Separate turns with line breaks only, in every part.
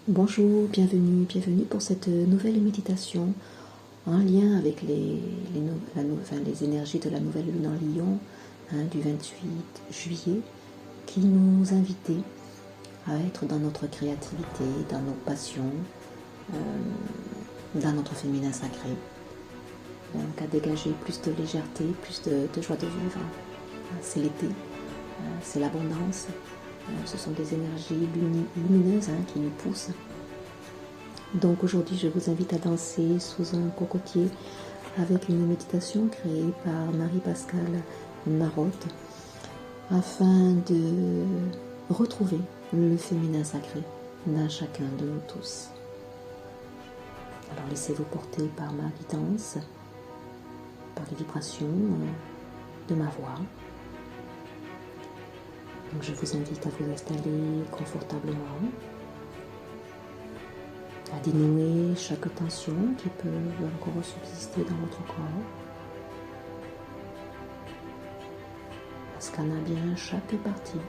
Bonjour, bienvenue pour cette nouvelle méditation en lien avec les énergies de la nouvelle lune en Lion du 28 juillet qui nous invitait à être dans notre créativité, dans nos passions, dans notre féminin sacré. Donc à dégager plus de légèreté, plus de joie de vivre. C'est l'été, c'est l'abondance. Ce sont des énergies lumineuses qui nous poussent. Donc aujourd'hui, je vous invite à danser sous un cocotier avec une méditation créée par Marie-Pascale Marotte afin de retrouver le féminin sacré dans chacun de nous tous. Alors laissez-vous porter par ma guidance, par les vibrations de ma voix. Donc je vous invite à vous installer confortablement, à dénouer chaque tension qui peut encore subsister dans votre corps, à scanner bien chaque partie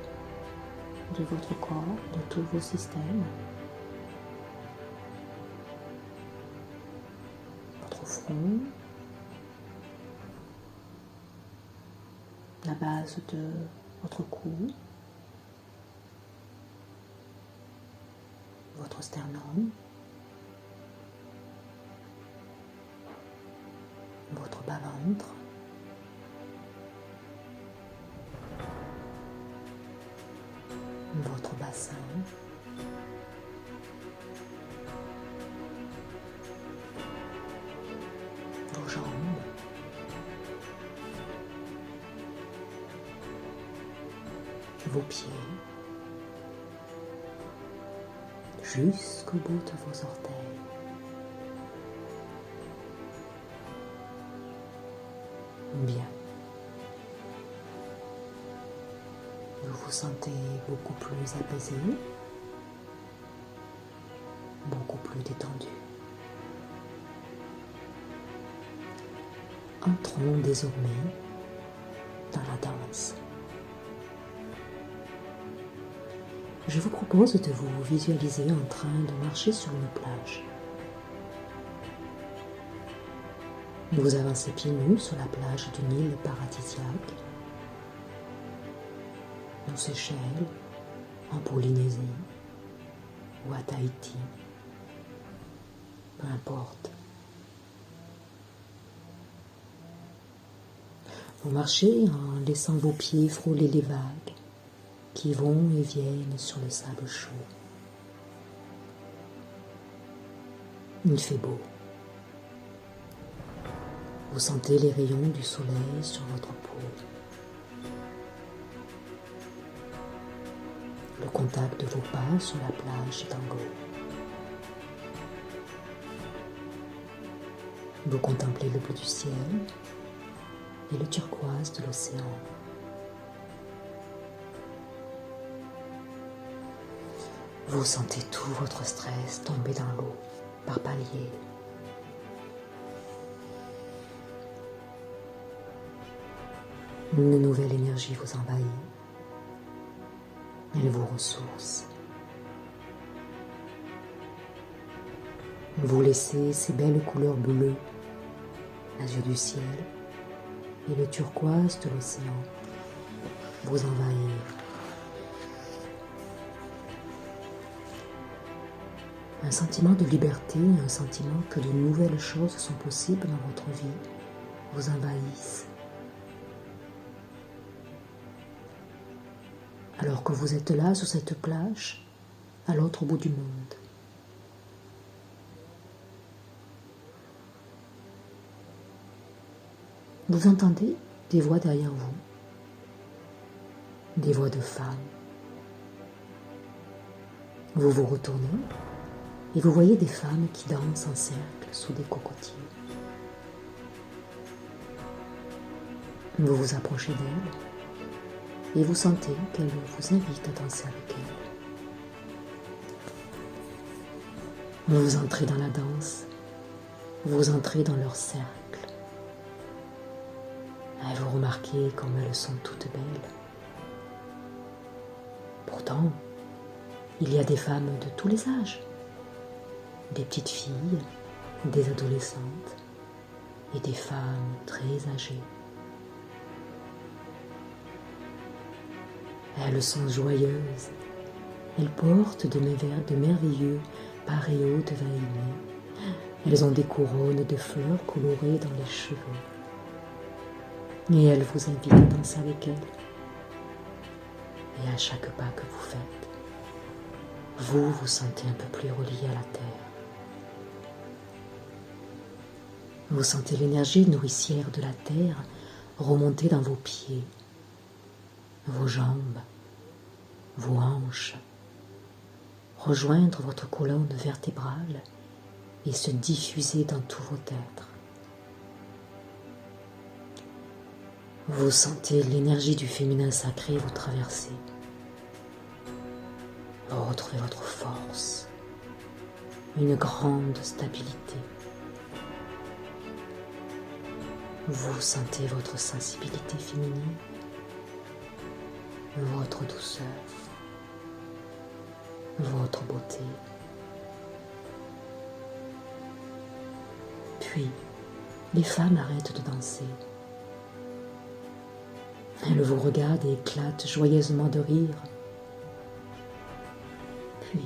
de votre corps, de tous vos systèmes, votre front, la base de votre cou, votre sternum, votre bas-ventre, votre bassin, vos jambes, vos pieds, jusqu'au bout de vos orteils. Bien. Vous vous sentez beaucoup plus apaisé, beaucoup plus détendu. Entrons désormais dans la danse. Je vous propose de vous visualiser en train de marcher sur une plage. Vous avancez pieds nus sur la plage d'une île paradisiaque, aux Seychelles, en Polynésie ou à Tahiti, peu importe. Vous marchez en laissant vos pieds frôler les vagues qui vont et viennent sur le sable chaud. Il fait beau. Vous sentez les rayons du soleil sur votre peau. Le contact de vos pas sur la plage tango. Vous contemplez le bleu du ciel et le turquoise de l'océan. Vous sentez tout votre stress tomber dans l'eau par paliers. Une nouvelle énergie vous envahit. Elle vous ressource. Vous laissez ces belles couleurs bleues, l'azur du ciel et le turquoise de l'océan vous envahir. Un sentiment de liberté, un sentiment que de nouvelles choses sont possibles dans votre vie vous envahissent. Alors que vous êtes là sur cette plage, à l'autre bout du monde. Vous entendez des voix derrière vous, des voix de femmes. Vous vous retournez et vous voyez des femmes qui dansent en cercle sous des cocotiers. Vous vous approchez d'elles et vous sentez qu'elles vous invitent à danser avec elles. Vous entrez dans la danse, vous entrez dans leur cercle. Et vous remarquez comme elles sont toutes belles. Pourtant, il y a des femmes de tous les âges, des petites filles, des adolescentes et des femmes très âgées. Elles sont joyeuses, elles portent de merveilleux paréos de vainés, elles ont des couronnes de fleurs colorées dans les cheveux. Et elles vous invitent à danser avec elles. Et à chaque pas que vous faites, vous vous sentez un peu plus relié à la terre. Vous sentez l'énergie nourricière de la terre remonter dans vos pieds, vos jambes, vos hanches, rejoindre votre colonne vertébrale et se diffuser dans tout votre être. Vous sentez l'énergie du féminin sacré vous traverser. Vous retrouvez votre force, une grande stabilité. Vous sentez votre sensibilité féminine, votre douceur, votre beauté. Puis, les femmes arrêtent de danser. Elles vous regardent et éclatent joyeusement de rire. Puis,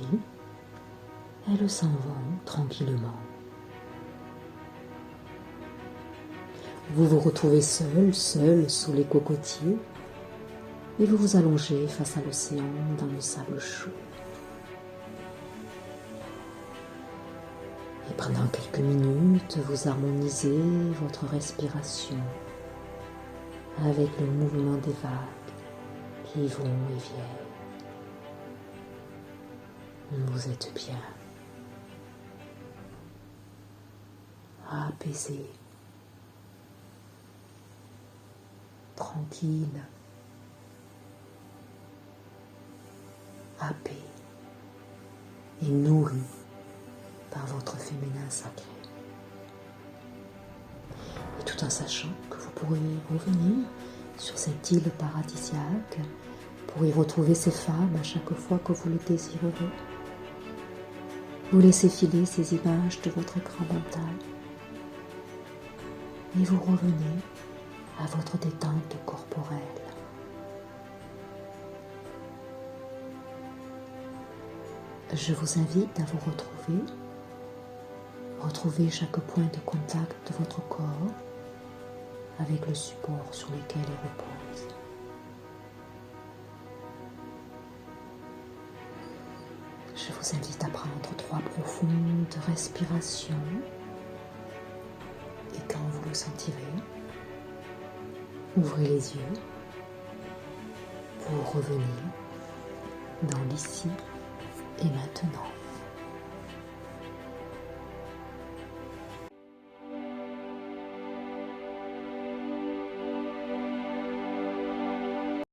elles s'en vont tranquillement. Vous vous retrouvez seul sous les cocotiers et vous vous allongez face à l'océan dans le sable chaud. Et pendant quelques minutes, vous harmonisez votre respiration avec le mouvement des vagues qui vont et viennent. Vous êtes bien, apaisé, tranquille, happé et nourri par votre féminin sacré. Et tout en sachant que vous pourrez revenir sur cette île paradisiaque pour y retrouver ces femmes à chaque fois que vous le désirerez. Vous laissez filer ces images de votre écran mental et vous revenez à votre détente corporelle. Je vous invite à vous retrouver chaque point de contact de votre corps avec le support sur lequel il repose. Je vous invite à prendre 3 profondes respirations et quand vous le sentirez, ouvrez les yeux pour revenir dans l'ici et maintenant.